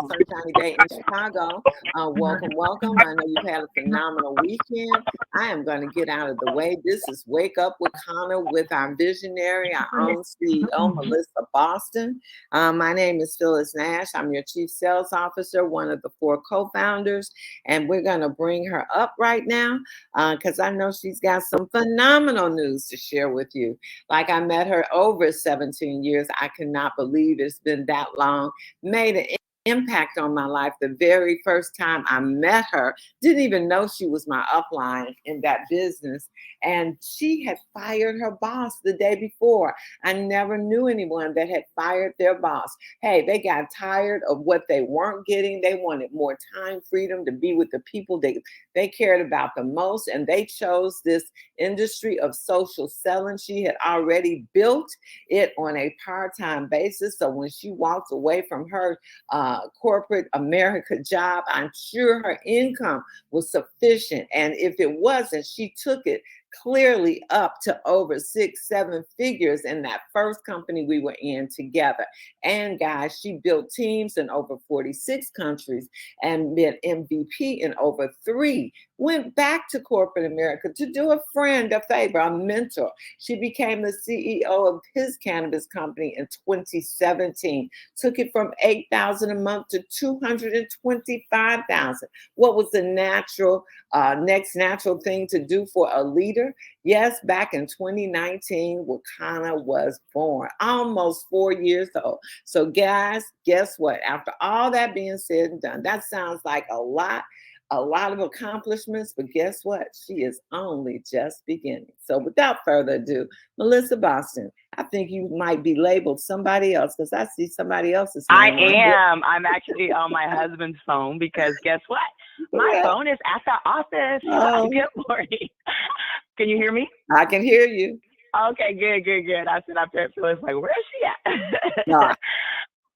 sunshiny day in Chicago. Welcome, welcome. I know you've had a phenomenal weekend. I am going to get out of the way. This is Wake Up with Connor with our visionary, our own CEO, Melissa Boston. My name is Phyllis Nash. I'm your Chief Sales Officer, one of the 4 co-founders, and we're going to bring her up right now because I know she's got some phenomenal news to share with you. Like, I met her over 17 years. I cannot believe it's been that long. Made an impact on my life the very first time I met her. Didn't even know she was my upline in that business. And she had fired her boss the day before. I never knew anyone that had fired their boss. Hey, they got tired of what they weren't getting. They wanted more time, freedom to be with the people they cared about the most. And they chose this industry of social selling. She had already built it on a part-time basis. So when she walked away from her corporate America job, I'm sure her income was sufficient. And if it wasn't, she took it clearly up to over 6-7 figures in that first company we were in together. And guys, she built teams in over 46 countries and been MVP in over 3. Went back to corporate America to do a friend a favor, a mentor. She became the CEO of his cannabis company in 2017. Took it from $8,000 a month to $225,000. What was the next natural thing to do for a leader? Yes, back in 2019, Wakanna was born, almost 4 years old. So guys, guess what? After all that being said and done, that sounds like a lot of accomplishments, but guess what? She is only just beginning. So without further ado, Melissa Boston, I think you might be labeled somebody else because I see somebody else's I name on here. am. I'm actually on my husband's phone because guess what? My phone is at the office. Oh. Good morning. Can you hear me? I can hear you. Okay, good. I said, I bet Phyllis like, where is she at? No.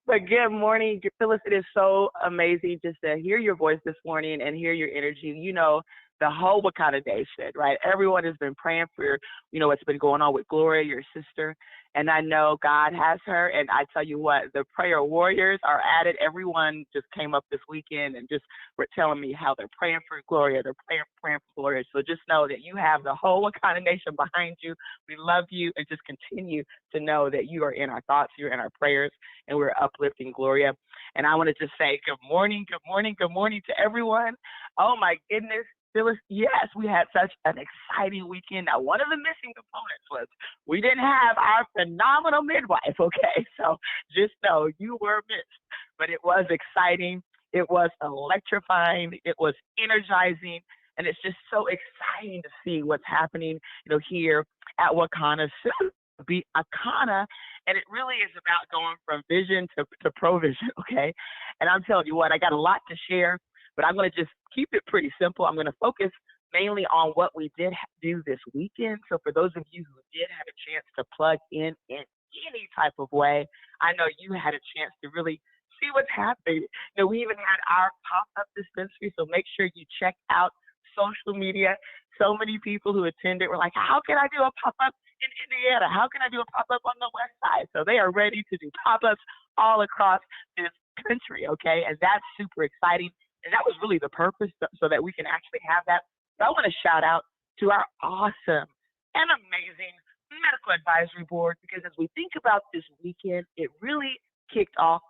But good morning, Phyllis. It is so amazing just to hear your voice this morning and hear your energy. You know, the whole Wakanna Nation, right? Everyone has been praying for, what's been going on with Gloria, your sister. And I know God has her. And I tell you what, the prayer warriors are at it. Everyone just came up this weekend and just were telling me how they're praying for Gloria. They're praying for Gloria. So just know that you have the whole Wakanna Nation behind you. We love you, and just continue to know that you are in our thoughts, you're in our prayers, and we're uplifting Gloria. And I want to just say good morning to everyone. Oh my goodness. Phyllis, yes, we had such an exciting weekend. Now, one of the missing components was we didn't have our phenomenal midwife, okay? So just know you were missed. But it was exciting. It was electrifying. It was energizing. And it's just so exciting to see what's happening, here at Wakanna, soon to be Wakanna. And it really is about going from vision to provision, okay? And I'm telling you what, I got a lot to share. But I'm going to just keep it pretty simple. I'm going to focus mainly on what we did do this weekend. So for those of you who did have a chance to plug in any type of way, I know you had a chance to really see what's happening. We even had our pop-up dispensary, so make sure you check out social media. So many people who attended were like, how can I do a pop-up in Indiana? How can I do a pop-up on the West Side? So they are ready to do pop-ups all across this country, okay? And that's super exciting. And that was really the purpose, so that we can actually have that. So I want to shout out to our awesome and amazing medical advisory board, because as we think about this weekend, it really kicked off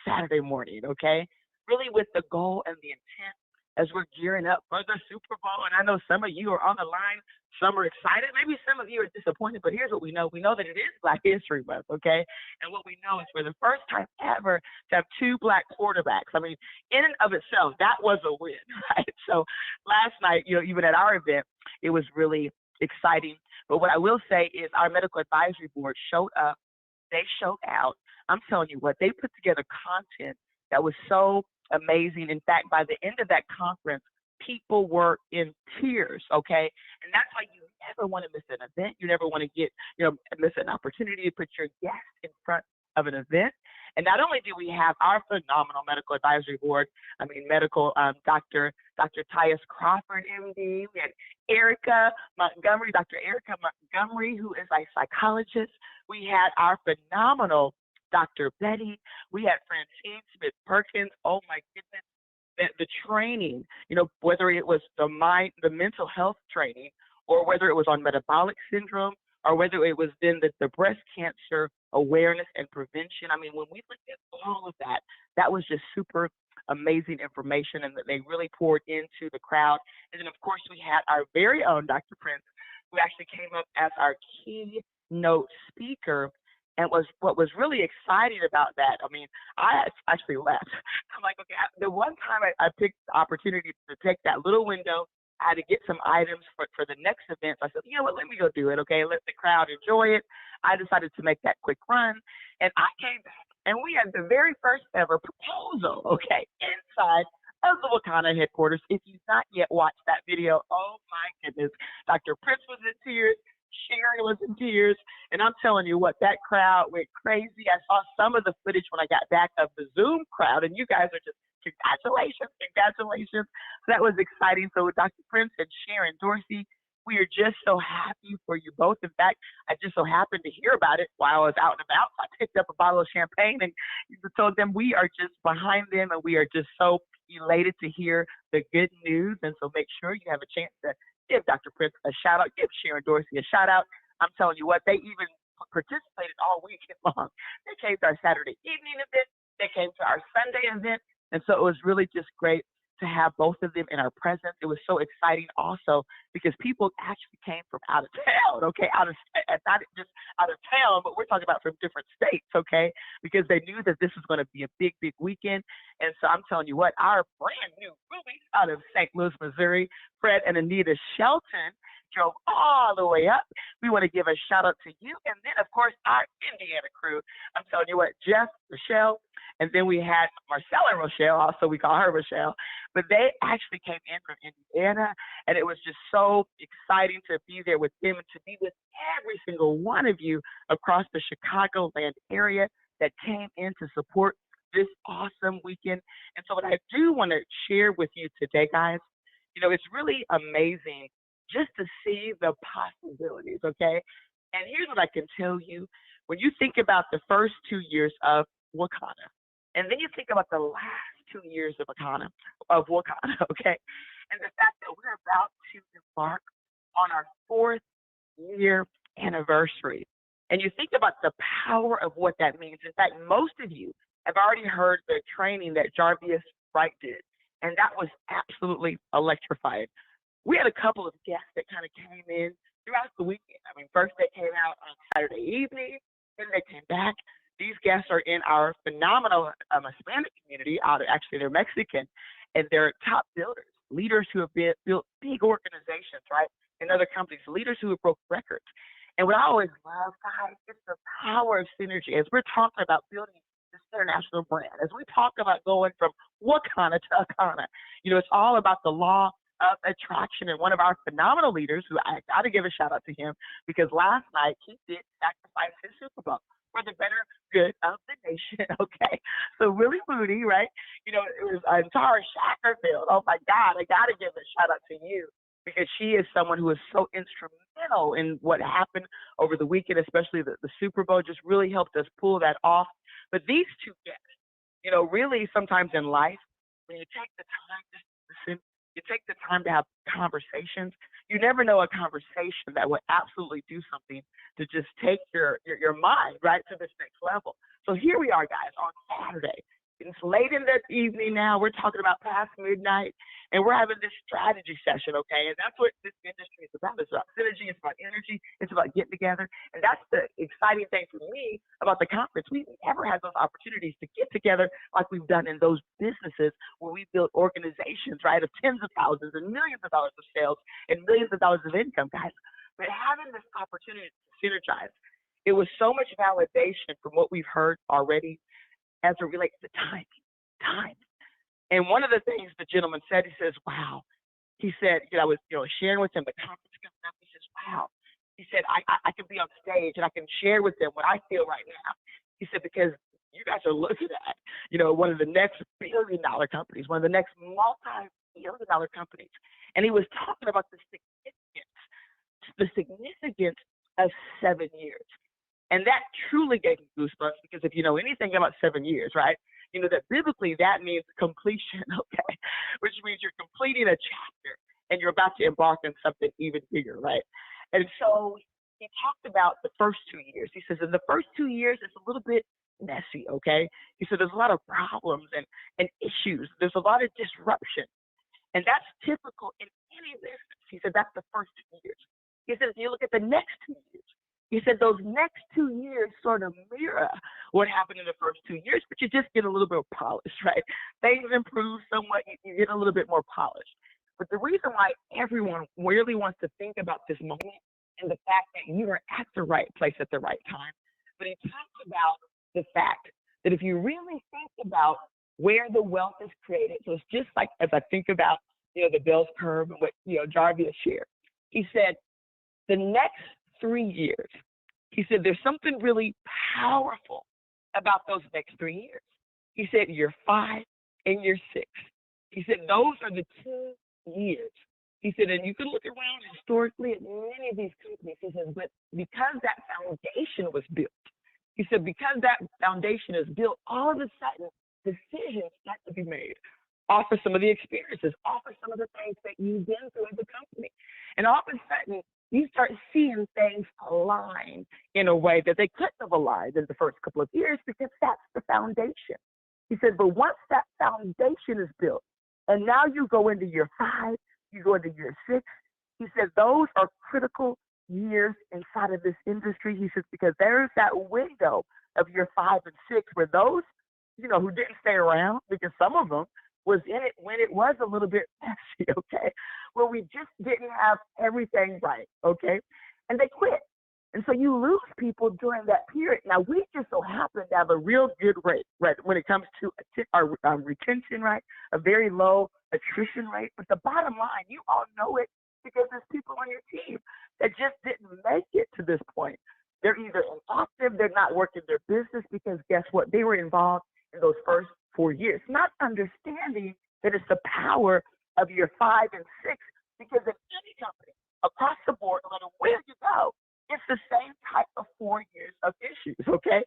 Saturday morning, okay? Really with the goal and the intent as we're gearing up for the Super Bowl. And I know some of you are on the line. Some are excited. Maybe some of you are disappointed, but here's what we know. We know that it is Black History Month, okay? And what we know is for the first time ever to have 2 Black quarterbacks. I mean, in and of itself, that was a win, right? So last night, even at our event, it was really exciting. But what I will say is our medical advisory board showed up. They showed out. I'm telling you what, they put together content that was so amazing. In fact, by the end of that conference, people were in tears, okay? And that's why you never want to miss an event. You never want to miss an opportunity to put your guest in front of an event. And not only do we have our phenomenal medical advisory board, Dr. Tyus Crawford, MD. We had Dr. Erica Montgomery, who is a psychologist. We had our phenomenal Dr. Betty. We had Francine Smith Perkins. Oh my goodness, the training, whether it was the mental health training, or whether it was on metabolic syndrome, or whether it was then the breast cancer awareness and prevention. I mean, when we looked at all of that, that was just super amazing information, and that they really poured into the crowd. And then, of course, we had our very own Dr. Prince, who actually came up as our keynote speaker. And what was really exciting about that, I mean, I actually left. I'm like, okay, the one time I picked the opportunity to take that little window, I had to get some items for the next event. So I said, you know what, let me go do it, okay? Let the crowd enjoy it. I decided to make that quick run. And I came back, and we had the very first ever proposal, okay, inside of the Wakanna headquarters. If you've not yet watched that video, oh my goodness, Dr. Prince was in tears. Sharon was in tears, and I'm telling you what, that crowd went crazy. I saw some of the footage when I got back of the Zoom crowd, and you guys are just, congratulations, congratulations. So that was exciting. So with Dr. Prince and Sharon Dorsey, we are just so happy for you both. In fact, I just so happened to hear about it while I was out and about. I picked up a bottle of champagne and told them we are just behind them, and we are just so elated to hear the good news. And so make sure you have a chance to give Dr. Prince a shout out, give Sharon Dorsey a shout out. I'm telling you what, they even participated all weekend long. They came to our Saturday evening event, they came to our Sunday event, and so it was really just great to have both of them in our presence. It was so exciting also because people actually came from out of town, okay, not just out of town, but we're talking about from different states, okay, because they knew that this was going to be a big, big weekend. And so I'm telling you what, our brand new Ruby out of St. Louis, Missouri, Fred and Anita Shelton, drove all the way up. We want to give a shout out to you. And then, of course, our Indiana crew. I'm telling you what, Jeff, Michelle, and then we had Marcella Rochelle, also we call her Rochelle, but they actually came in from Indiana, and it was just so exciting to be there with them and to be with every single one of you across the Chicagoland area that came in to support this awesome weekend. And so what I do want to share with you today, guys, it's really amazing just to see the possibilities, okay? And here's what I can tell you. When you think about the first 2 years of Wakanna, and then you think about the last 2 years of Wakanna, okay? And the fact that we're about to embark on our 4th year anniversary. And you think about the power of what that means. In fact, most of you have already heard the training that Jarvis Wright did, and that was absolutely electrifying. We had a couple of guests that kind of came in throughout the weekend. I mean, first they came out on Saturday evening, then they came back. These guests are in our phenomenal Hispanic community. Actually, they're Mexican, and they're top builders, leaders who have built big organizations, right, in other companies, leaders who have broke records. And what I always love, guys, is the power of synergy. As we're talking about building this international brand, as we talk about going from Wakanna to Akana, it's all about the law of attraction. And one of our phenomenal leaders, who I got to give a shout out to him, because last night he did sacrifice his Super Bowl for the better good of the nation. Okay, so Willie Mooney, right? It was Tara Shackerfield. Oh my God, I got to give a shout out to you, because she is someone who is so instrumental in what happened over the weekend, especially the Super Bowl. Just really helped us pull that off. But these two guests, really sometimes in life, when you take the time just to listen, you take the time to have conversations, you never know a conversation that would absolutely do something to just take your mind right to this next level. So here we are, guys, on Saturday. It's late in the evening now. We're talking about past midnight, and we're having this strategy session, okay? And that's what this industry is about. It's about synergy. It's about energy. It's about getting together. And that's the exciting thing for me about the conference. We never had those opportunities to get together like we've done in those businesses where we built organizations, right, of tens of thousands and millions of dollars of sales and millions of dollars of income, guys. But having this opportunity to synergize, it was so much validation from what we've heard already as it relates to time. And one of the things the gentleman said, he says, wow. He said, I was sharing with him the conference coming up. He says, wow. He said, I can be on stage and I can share with them what I feel right now. He said, because you guys are looking at, one of the next billion-dollar companies, one of the next multi-billion-dollar companies. And he was talking about the significance of 7 years. And that truly gave me goosebumps because if you know anything about 7 years, right, you know that biblically that means completion, okay, which means you're completing a chapter and you're about to embark on something even bigger, right? And so he talked about the first 2 years. He says in the first 2 years, it's a little bit messy, okay? He said there's a lot of problems and issues. There's a lot of disruption. And that's typical in any business. He said that's the first 2 years. He said if you look at the next 2 years, he said those next 2 years sort of mirror what happened in the first 2 years, but you just get a little bit of polish, right? Things improve somewhat, you get a little bit more polish. But the reason why everyone really wants to think about this moment and the fact that you are at the right place at the right time, but he talks about the fact that if you really think about where the wealth is created, so it's just like as I think about, the Bell's curve and what, Jarvis shared. He said, the next 3 years, he said, there's something really powerful about those next 3 years. He said, year 5 and year 6. He said, those are the 2 years. He said, and you can look around historically at many of these companies. He says, but because that foundation was built, he said, because that foundation is built, all of a sudden, decisions start to be made off of some of the experiences, off of some of the things that you've been through as a company. And all of a sudden, you start seeing things align in a way that they couldn't have aligned in the first couple of years because that's the foundation. He said, but once that foundation is built, and now you go into year 5, you go into year 6, he said, those are critical years inside of this industry. He says, because there's that window of year 5 and 6 where those, who didn't stay around, because some of them was in it when it was a little bit messy, okay? Where we just didn't have everything right, okay? And they quit. And so you lose people during that period. Now, we just so happen to have a real good rate, right, when it comes to our retention, right, a very low attrition rate. But the bottom line, you all know it because there's people on your team that just didn't make it to this point. They're either inactive, they're not working their business because guess what? They were involved in those first 4 years, not understanding that it's the power of year 5 and 6 because in any company across the board, no matter where you go, it's the same type of 4 years of issues, okay?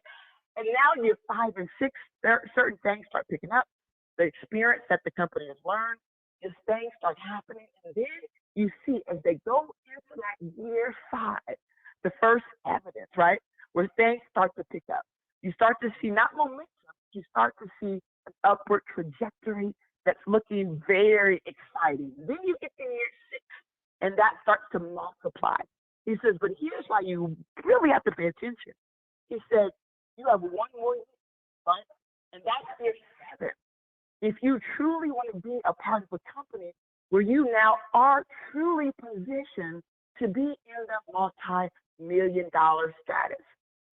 And now year 5 and 6, certain things start picking up. The experience that the company has learned, these things start happening. And then you see as they go into that year 5, the first evidence, right, where things start to pick up. You start to see not momentum, you start to see an upward trajectory that's looking very exciting. Then you get to year 6, and that starts to multiply. He says, but here's why you really have to pay attention. He said, you have one more year, right? And that's year 7. If you truly want to be a part of a company where you now are truly positioned to be in the multi-million-dollar status.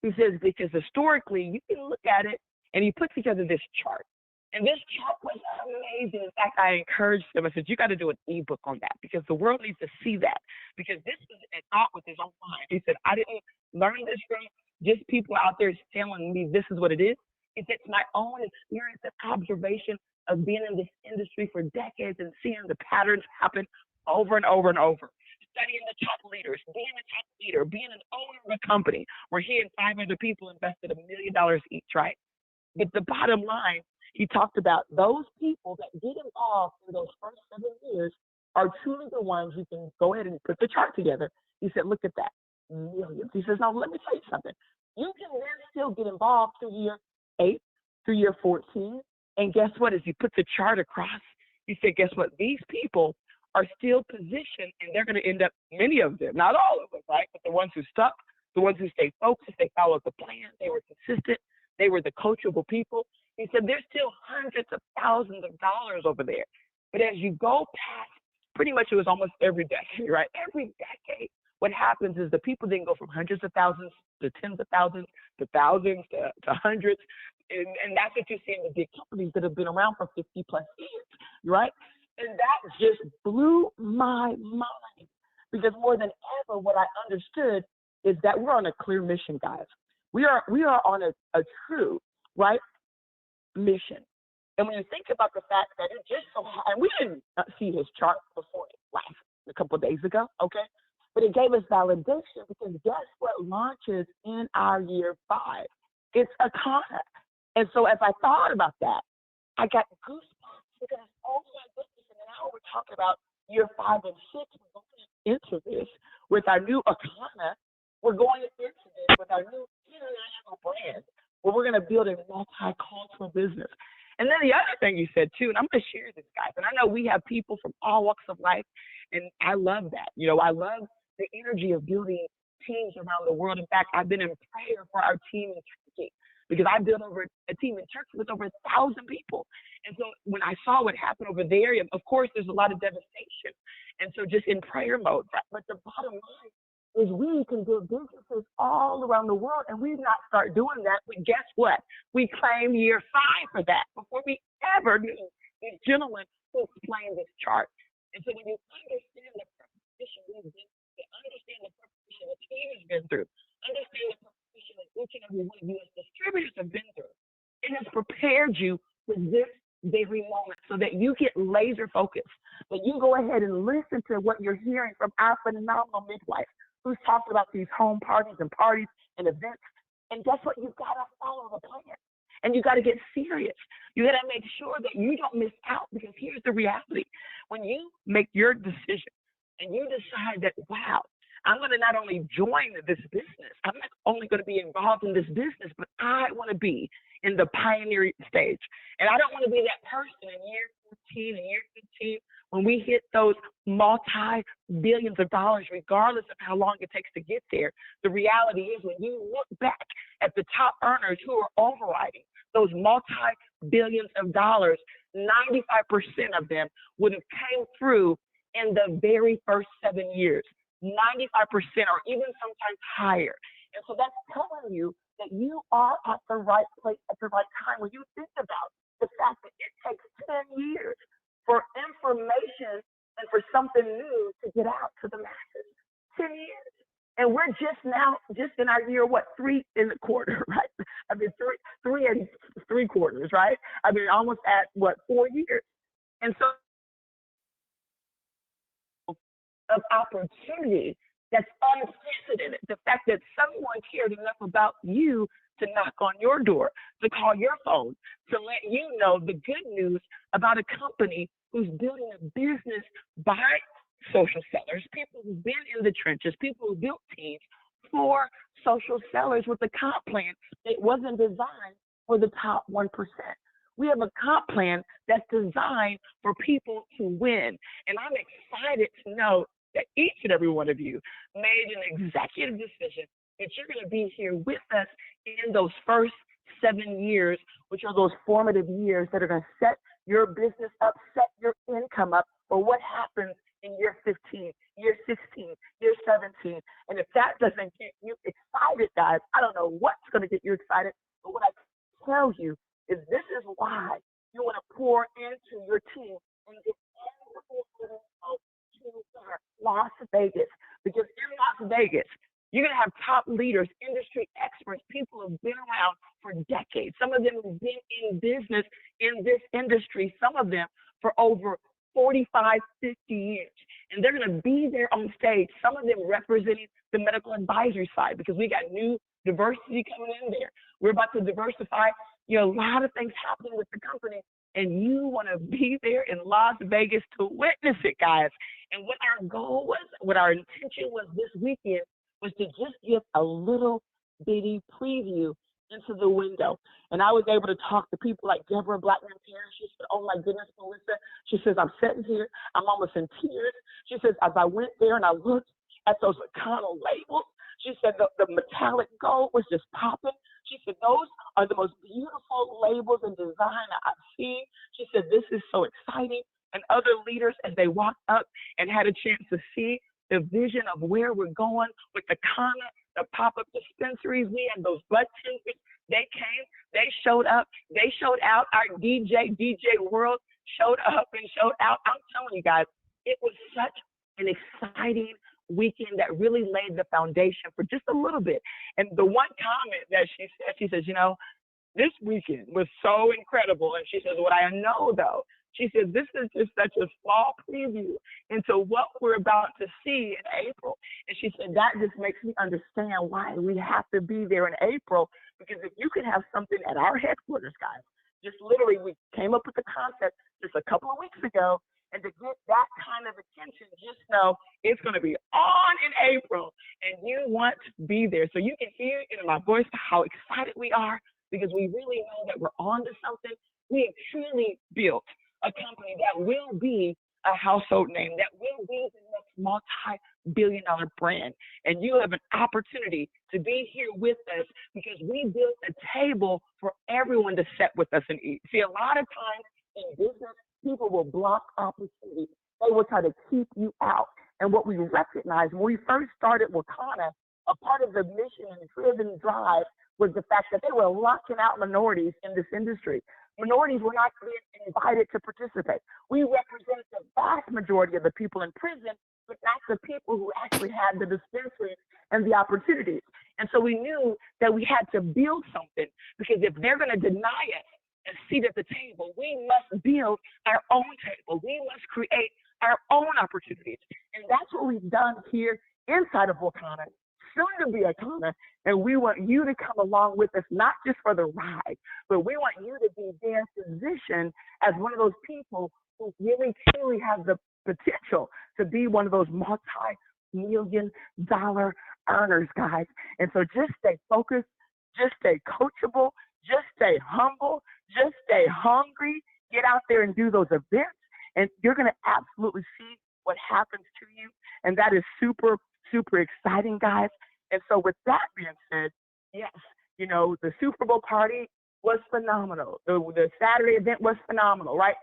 He says, because historically, you can look at it, and he put together this chart. And this chart was amazing. In fact, I encouraged him. I said, you got to do an ebook on that because the world needs to see that. Because this is a thought with his own mind. He said, I didn't learn this from just people out there telling me this is what it is. It's my own experience and observation of being in this industry for decades and seeing the patterns happen over and over and over. Studying the top leaders, being a top leader, being an owner of a company where he and 5 other people invested $1 million each, right? But the bottom line, he talked about those people that get involved in those first 7 years are truly the ones who can go ahead and put the chart together. He said, look at that, millions. He says, now let me tell you something. You can then still get involved through year 8, through year 14. And guess what? As you put the chart across, he said, guess what? These people are still positioned and they're going to end up, many of them, not all of them, right? But the ones who stuck, the ones who stayed focused, they followed the plan, they were consistent, they were the coachable people. He said, there's still hundreds of thousands of dollars over there. But as you go past, pretty much it was almost every decade, right? Every decade, what happens is the people then go from hundreds of thousands to tens of thousands to thousands to hundreds. And that's what you see in the big companies that have been around for 50 plus years, right? And that just blew my mind because more than ever, what I understood is that we're on a clear mission, guys. We are on a true, right, mission. And when you think about the fact that it just so happened, and we didn't see his chart before last a couple of days ago, okay? but it gave us validation because guess what launches in our year 5? It's Akana. And so as I thought about that, I got goosebumps because, oh my goodness, and now we're talking about year 5 and 6. We're going into this with our new Akana. We're going into this with our new international brand where we're going to build a multicultural business. And then the other thing you said too, and I'm going to share this, guys, and I know we have people from all walks of life, and I love that. I love the energy of building teams around the world. In fact, I've been in prayer for our team in Turkey because I built over a team in Turkey with over 1,000 people. And so when I saw what happened over there, of course, there's a lot of devastation. And so just in prayer mode. But the bottom line is we can build businesses all around the world, and we've not started doing that. But guess what? We claim year 5 for that before we ever knew these gentlemen who explained this chart. And so when you understand the preparation we've been through, understand the preparation the team has been through, understand the preparation that each and every one of you as distributors have been through, it has prepared you for this very moment so that you get laser focused, that you go ahead and listen to what you're hearing from our phenomenal midwife who's talking about these home parties and events. And guess what? You've got to follow the plan. And you got to get serious. You got to make sure that you don't miss out because here's the reality. When you make your decision and you decide that, wow, I'm going to not only join this business, I'm not only going to be involved in this business, but I want to be in the pioneering stage. And I don't want to be that person in year 14 and year 15 when we hit those multi-billions of dollars, regardless of how long it takes to get there. The reality is when you look back at the top earners who are overriding those multi-billions of dollars, 95% of them would have came through in the very first 7 years, 95% or even sometimes higher. And so that's telling you that you are at the right place at the right time. When you think about the fact that it takes 10 years for information and for something new to get out to the masses, 10 years. And we're just in our year, 3 and a quarter, right? I mean, three and 3/4, right? I mean, almost at 4 years. And so of opportunity that's unprecedented. The fact that someone cared enough about you to knock on your door, to call your phone, to let you know the good news about a company who's building a business by social sellers, people who've been in the trenches, people who built teams for social sellers with a comp plan that wasn't designed for the top 1%. We have a comp plan that's designed for people to win. And I'm excited to know that each and every one of you made an executive decision that you're going to be here with us in those first 7 years, which are those formative years that are going to set your business up, set your income up for what happens in year 15, year 16, year 17. And if that doesn't get you excited, guys, I don't know what's going to get you excited. But what I tell you is this is why you want to pour into your team and get everything to Las Vegas. Because in Las Vegas, you're going to have top leaders, industry experts, people who've been around for decades. Some of them have been in business in this industry, some of them for over 45, 50 years. And they're going to be there on stage, some of them representing the medical advisory side because we got new diversity coming in there. We're about to diversify, a lot of things happening with the company. And you want to be there in Las Vegas to witness it, guys. And what our goal was, what our intention was this weekend was to just give a little bitty preview into the window. And I was able to talk to people like Deborah Blackman-Parrish. She said, oh my goodness, Melissa. She says, I'm sitting here, I'm almost in tears. She says, as I went there and I looked at those Wakanna labels, she said the metallic gold was just popping. She said, those are the most beautiful labels and design I've seen. She said, this is so exciting. And other leaders, as they walked up and had a chance to see the vision of where we're going with the Wakanna, the pop-up dispensaries, we had those bud tenders. They came, they showed up, they showed out. Our DJ World showed up and showed out. I'm telling you guys, it was such an exciting weekend that really laid the foundation for just a little bit. And the one comment that she says, this weekend was so incredible. And she says, what I know though, She said, this is just such a small preview into what we're about to see in April. And she said, that just makes me understand why we have to be there in April. Because if you could have something at our headquarters, guys, just literally, we came up with the concept just a couple of weeks ago. And to get that kind of attention, just know it's going to be on in April and you want to be there. So you can hear in my voice how excited we are because we really know that we're on to something. We have truly built a company that will be a household name, that will be the next multi-billion-dollar brand. And you have an opportunity to be here with us because we built a table for everyone to sit with us and eat. See, a lot of times in business, people will block opportunity. They will try to keep you out. And what we recognized when we first started Wakanna, a part of the mission and driven drive was the fact that they were locking out minorities in this industry. Minorities were not being invited to participate. We represent the vast majority of the people in prison, but not the people who actually had the dispensaries and the opportunities. And so we knew that we had to build something because if they're going to deny us a seat at the table, we must build our own table. We must create our own opportunities. And that's what we've done here inside of Wakanna, soon to be Wakanna. And we want you to come along with us, not just for the ride, but we want you to be there positioned as one of those people who really truly have the potential to be one of those multi-million-dollar earners, guys. And so just stay focused, just stay coachable, just stay humble, just stay hungry, get out there and do those events, and you're going to absolutely see what happens to you. And that is super, super exciting, guys. And so with that being said, yes, you know, the Super Bowl party was phenomenal. The Saturday event was phenomenal, right?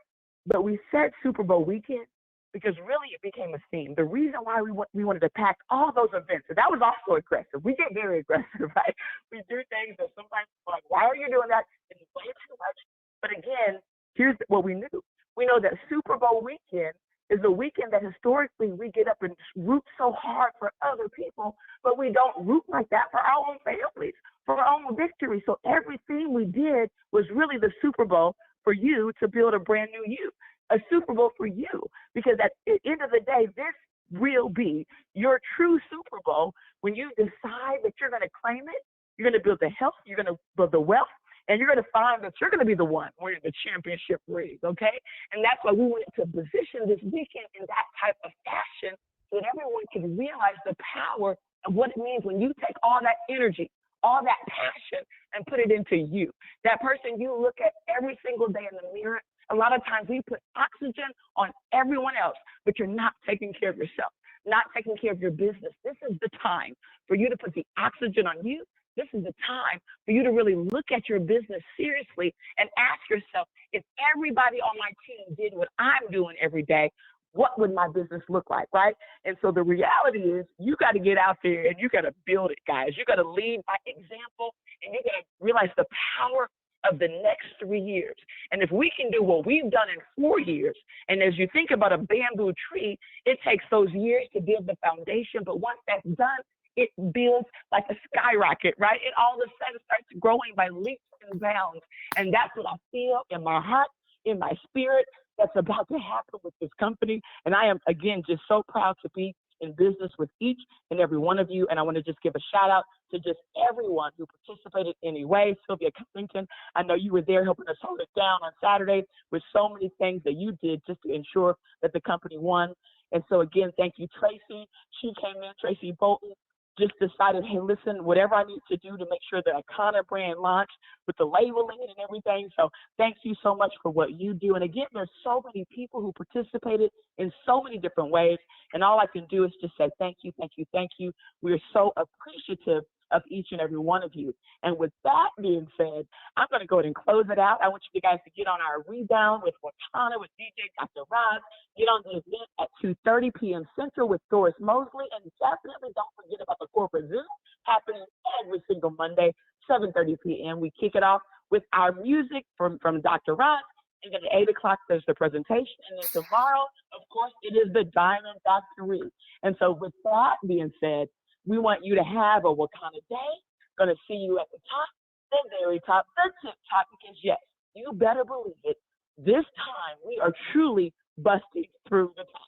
But we said Super Bowl weekend because really it became a theme. The reason why we wanted to pack all those events, and that was also aggressive. We get very aggressive, right? We do things that sometimes we're like, why are you doing that? It's way too much. But again, here's what we knew. We know that Super Bowl weekend is a weekend that historically we get up and root so hard for other people, but we don't root like that for our own families, for our own victory. So everything we did was really the Super Bowl for you to build a brand new you, a Super Bowl for you. Because at the end of the day, this will be your true Super Bowl when you decide that you're going to claim it, you're going to build the health, you're going to build the wealth, and you're going to find that you're going to be the one winning the championship ring, okay? And that's why we wanted to position this weekend in that type of fashion so that everyone can realize the power of what it means when you take all that energy, all that passion, and put it into you. That person you look at every single day in the mirror. A lot of times we put oxygen on everyone else, but you're not taking care of yourself, not taking care of your business. This is the time for you to put the oxygen on you. This is the time for you to really look at your business seriously and ask yourself, if everybody on my team did what I'm doing every day, what would my business look like, right? And so the reality is you got to get out there and you got to build it, guys. You got to lead by example, and you got to realize the power of the next 3 years. And if we can do what we've done in 4 years, and as you think about a bamboo tree, it takes those years to build the foundation, but once that's done, it builds like a skyrocket, right? It all of a sudden starts growing by leaps and bounds. And that's what I feel in my heart, in my spirit, that's about to happen with this company. And I am, again, just so proud to be in business with each and every one of you. And I want to just give a shout out to just everyone who participated in any way. Sylvia Covington, I know you were there helping us hold it down on Saturday with so many things that you did just to ensure that the company won. And so again, thank you, Tracy. She came in, Tracy Bolton, just decided, hey, listen, whatever I need to do to make sure that Wakanna brand launched with the labeling and everything. So thank you so much for what you do. And again, there's so many people who participated in so many different ways. And all I can do is just say thank you, thank you, thank you. We are so appreciative of each and every one of you. And with that being said, I'm going to go ahead and close it out. I want you guys to get on our rebound with Wakanna, with DJ Dr. Roz. Get on the event at 2:30 p.m. Central with Doris Mosley. And definitely don't forget about the corporate Zoom happening every single Monday, 7:30 p.m. We kick it off with our music from Dr. Roz. And then at 8 o'clock, there's the presentation. And then tomorrow, of course, it is the Diamond Doctorate. And so with that being said, we want you to have a Wakanna day. Going to see you at the top, the very top, the tip top, because yes, you better believe it. this time we are truly busting through the top.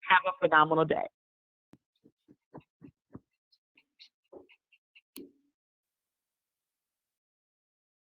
Have a phenomenal day.